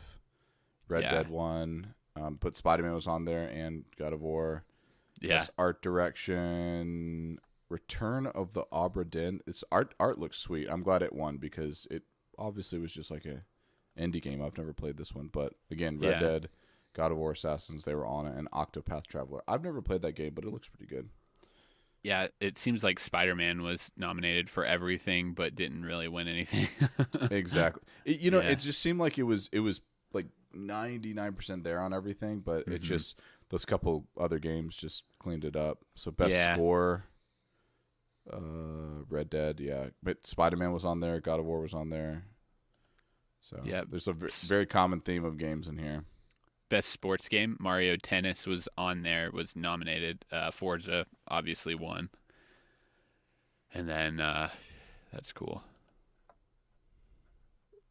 Red Dead won, but Spider-Man was on there and God of War. Yeah. Best art direction, Return of the Obra Dinn. Its art looks sweet. I'm glad it won because it obviously was just like a indie game. I've never played this one, but again, Red Dead, God of War Assassins, they were on it, and Octopath Traveler. I've never played that game, but it looks pretty good. Yeah, it seems like Spider-Man was nominated for everything, but didn't really win anything. Exactly. It just seemed like it was like 99% there on everything, but it just those couple other games just cleaned it up. So best score, Red Dead, but Spider-Man was on there, God of War was on there. So there's a very common theme of games in here. Best sports game, Mario Tennis was on there, was nominated. Forza obviously won. And then that's cool.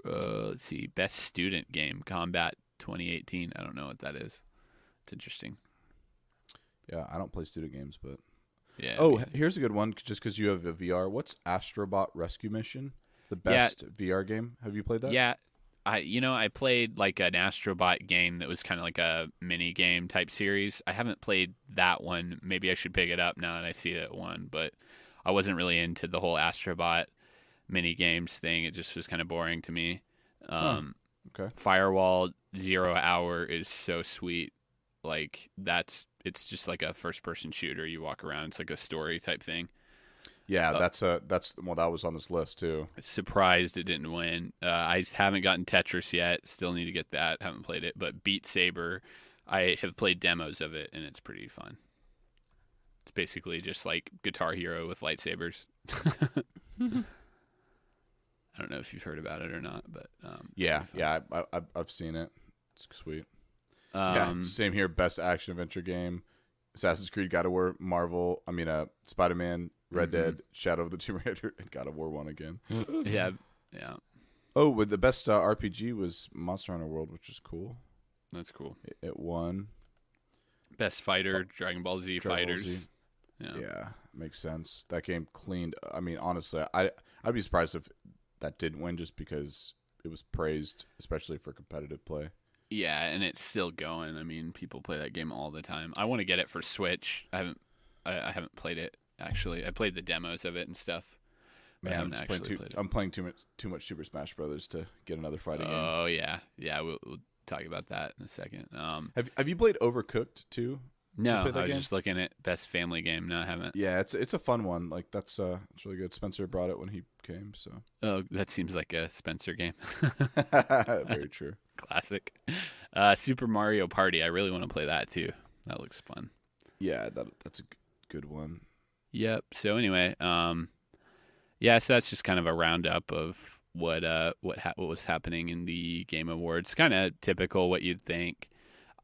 Let's see, best student game, Combat 2018. I don't know what that is. It's interesting. Yeah, I don't play student games, but yeah. Oh, here's a good one. Just because you have a VR, what's Astrobot Rescue Mission? It's the best VR game. Have you played that? Yeah, I played like an Astrobot game that was kind of like a mini game type series. I haven't played that one. Maybe I should pick it up now that I see that one, but I wasn't really into the whole Astrobot mini games thing. It just was kind of boring to me. Okay. Firewall 0 Hour is so sweet. Like it's just like a first person shooter. You walk around. It's like a story type thing. Yeah, that was on this list too. Surprised it didn't win. I haven't gotten Tetris yet. Still need to get that. Haven't played it. But Beat Saber, I have played demos of it, and it's pretty fun. It's basically just like Guitar Hero with lightsabers. I don't know if you've heard about it or not, but I've seen it. It's sweet. Same here. Best action adventure game: Assassin's Creed, God of War, Spider-Man, Red Dead, Shadow of the Tomb Raider, and God of War 1 again. yeah. Oh, with the best RPG was Monster Hunter World, which is cool. That's cool. It won. Best fighter, Dragon Ball Z fighters. Yeah, makes sense. That game cleaned. I mean, honestly, I'd be surprised if that didn't win just because it was praised, especially for competitive play. Yeah, and it's still going. I mean, people play that game all the time. I want to get it for Switch. I haven't played it actually. I played the demos of it and stuff. Man, I'm playing too much Super Smash Brothers to get another fighting game. Oh yeah. We'll talk about that in a second. Have you played Overcooked too? No, I was just looking at best family game. No, I haven't. Yeah, it's a fun one. Like it's really good. Spencer brought it when he came. So. Oh, that seems like a Spencer game. Very true. Classic. Super Mario Party. I really want to play that too. That looks fun. Yeah, that's a good one. Yep. So anyway, so that's just kind of a roundup of what was happening in the Game Awards. Kind of typical what you'd think.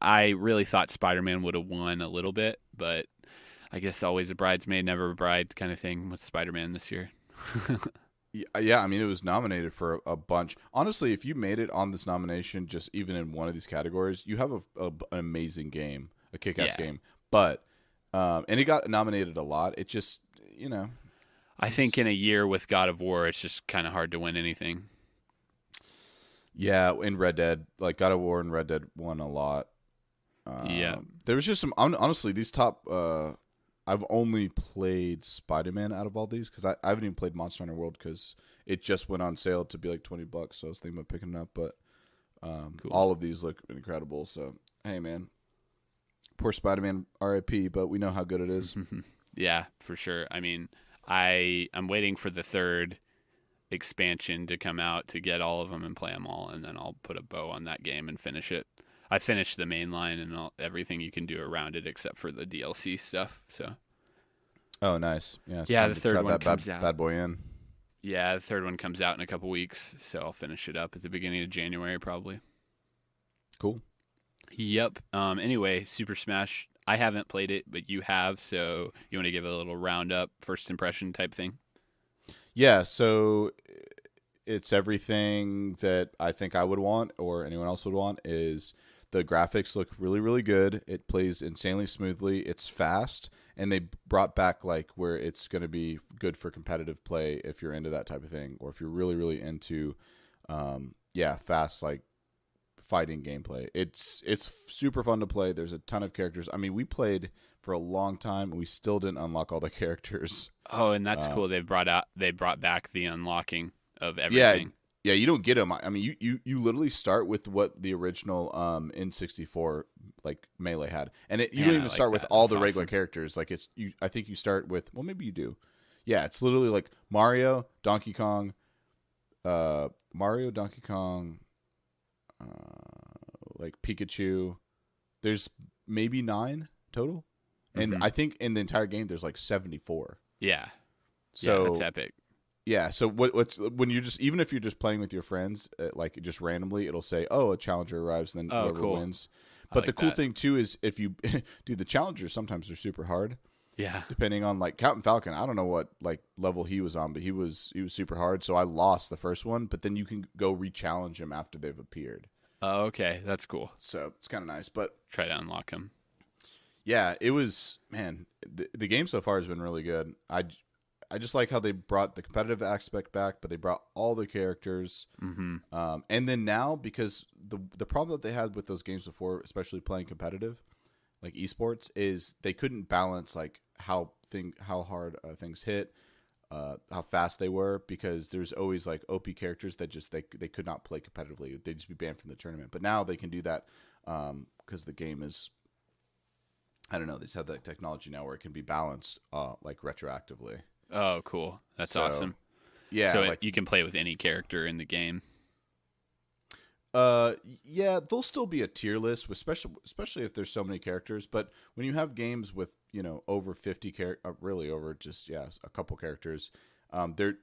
I really thought Spider-Man would have won a little bit, but I guess always a bridesmaid, never a bride kind of thing with Spider-Man this year. Yeah, I mean, it was nominated for a bunch. Honestly, if you made it on this nomination, just even in one of these categories, you have an amazing game, a kick-ass game. But, and it got nominated a lot. It just, I think in a year with God of War, it's just kind of hard to win anything. Yeah, in Red Dead, like God of War and Red Dead won a lot. There was just some, honestly, these top, I've only played Spider-Man out of all these because I haven't even played Monster Hunter World because it just went on sale to be like $20, so I was thinking about picking it up. But cool. All of these look incredible. So hey, man, poor Spider-Man, R.I.P. But we know how good it is. Yeah, for sure. I mean, I'm waiting for the third expansion to come out to get all of them and play them all, and then I'll put a bow on that game and finish it. I finished the main line and everything you can do around it except for the DLC stuff. So. Oh, nice. Yeah, the third one comes out. Bad boy in. Yeah, the third one comes out in a couple weeks, so I'll finish it up at the beginning of January probably. Cool. Yep. Anyway, Super Smash. I haven't played it, but you have, so you want to give a little roundup, first impression type thing? Yeah, so it's everything that I think I would want or anyone else would want. Is The graphics look really, really good. It plays insanely smoothly. It's fast, and they brought back like where it's going to be good for competitive play if you're into that type of thing, or if you're really, really into, fast like fighting gameplay. It's super fun to play. There's a ton of characters. I mean, we played for a long time, and we still didn't unlock all the characters. Oh, and that's cool. They brought back the unlocking of everything. Yeah, you don't get them. I mean, you literally start with what the original N64 like Melee had, and you don't even start with all the regular characters. Like I think you start with, well, maybe you do. Yeah, it's literally like Mario, Donkey Kong, like Pikachu. There's maybe 9 total, and I think in the entire game there's like 74. Yeah, so that's epic. Yeah, so what's when you're just, even if you're just playing with your friends, like just randomly, it'll say, "Oh, a challenger arrives," and then whoever wins. But the cool thing too is if you do the challengers, sometimes they're super hard. Yeah, depending on like Captain Falcon, I don't know what like level he was on, but he was super hard. So I lost the first one, but then you can go re-challenge him after they've appeared. Oh, okay, that's cool. So it's kind of nice, but try to unlock him. Yeah, it was, man. The game so far has been really good. I just like how they brought the competitive aspect back, but they brought all the characters. Mm-hmm. And then now, because the problem that they had with those games before, especially playing competitive, like esports, is they couldn't balance like how hard things hit, how fast they were, because there's always like OP characters that just they could not play competitively. They'd just be banned from the tournament. But now they can do that because the game is, I don't know, they just have that technology now where it can be balanced like retroactively. Oh, cool. That's awesome. Yeah. So like, you can play with any character in the game. Yeah, there'll still be a tier list, especially if there's so many characters. But when you have games with, over 50 really over just, a couple characters, there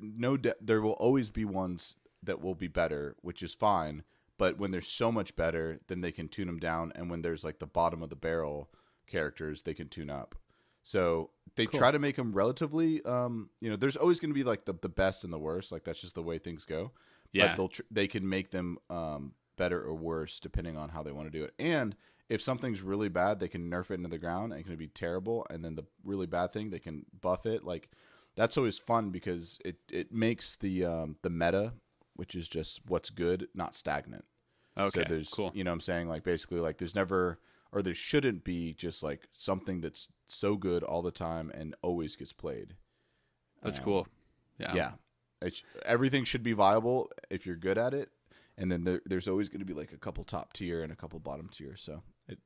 will always be ones that will be better, which is fine. But when there's so much better, then they can tune them down. And when there's like the bottom of the barrel characters, they can tune up. So they try to make them relatively, there's always going to be like the best and the worst. Like that's just the way things go. Yeah. But they can make them better or worse depending on how they want to do it. And if something's really bad, they can nerf it into the ground and it can be terrible. And then the really bad thing, they can buff it. Like that's always fun because it makes the meta, which is just what's good, not stagnant. Okay, so there's, cool. You know what I'm saying? Like basically like there's never, or there shouldn't be just like something that's so good all the time and always gets played. That's cool. Yeah. Everything should be viable if you're good at it. And then there's always going to be like a couple top tier and a couple bottom tier. So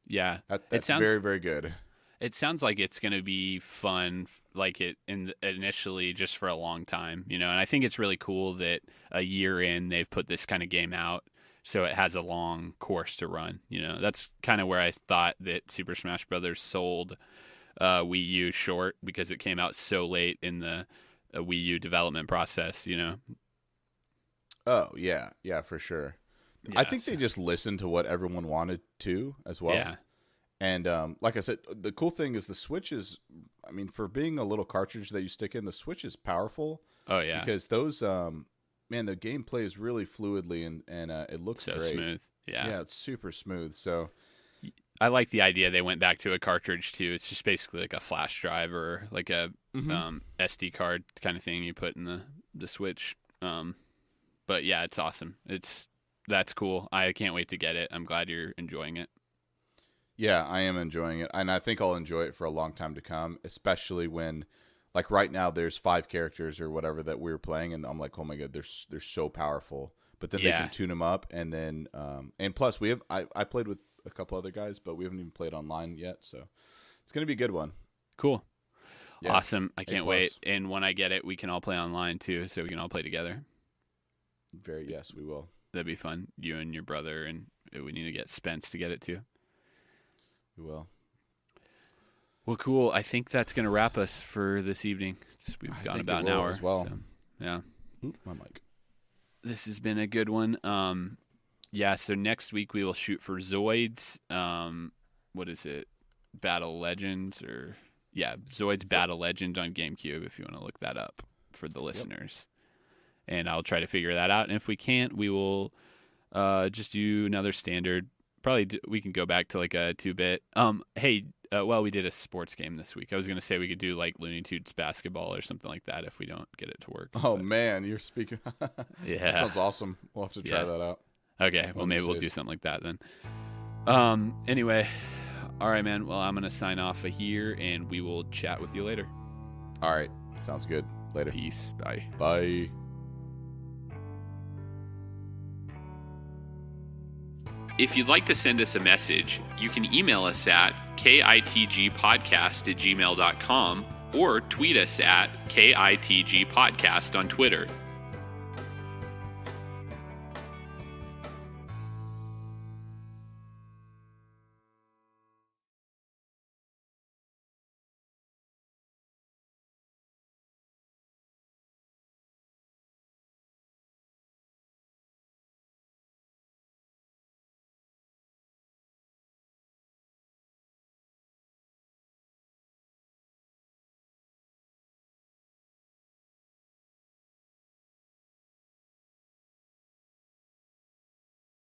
that's very, very good. It sounds like it's going to be fun, like it initially just for a long time, and I think it's really cool that a year in they've put this kind of game out. So it has a long course to run. That's kind of where I thought that Super Smash Brothers sold Wii U short, because it came out so late in the Wii U development process. Oh yeah, for sure. Yeah, I think they just listened to what everyone wanted to as well. Yeah. And like I said, the cool thing is the Switch is, I mean, for being a little cartridge that you stick in, the Switch is powerful. Oh yeah. Because those man, the game plays really fluidly and it looks so great. Smooth. Yeah, it's super smooth. So I like the idea they went back to a cartridge too. It's just basically like a flash drive or like a SD card kind of thing you put in the Switch. But yeah, it's awesome. That's cool. I can't wait to get it. I'm glad you're enjoying it. Yeah, I am enjoying it, and I think I'll enjoy it for a long time to come, especially when, like right now, there's 5 characters or whatever that we're playing, and I'm like, oh my god, they're so powerful. But then they can tune them up, and then and plus I played with a couple other guys, but we haven't even played online yet, so it's gonna be a good one. Cool, yeah. Awesome. I can't wait. And when I get it, we can all play online too, so we can all play together. Yes, we will. That'd be fun. You and your brother, and we need to get Spence to get it too. We will. Well, cool. I think that's going to wrap us for this evening. We've gone about an hour as well. So, yeah. My mic. This has been a good one. So next week we will shoot for Zoids. What is it? Battle Legends Zoids Battle Legends on GameCube if you want to look that up for the listeners. And I'll try to figure that out. And if we can't, we will just do another standard probably we can go back to like a 2-bit. Hey, well, we did a sports game this week. I was gonna say we could do like Looney Tunes basketball or something like that if we don't get it to work. Oh man, you're speaking. Yeah, that sounds awesome. We'll have to try that out. Okay, well maybe we'll do something like that then. Anyway, all right, man. Well, I'm gonna sign off of here, and we will chat with you later. All right, sounds good. Later. Peace. Bye. Bye. If you'd like to send us a message, you can email us at kitgpodcast@gmail.com or tweet us at kitgpodcast on Twitter.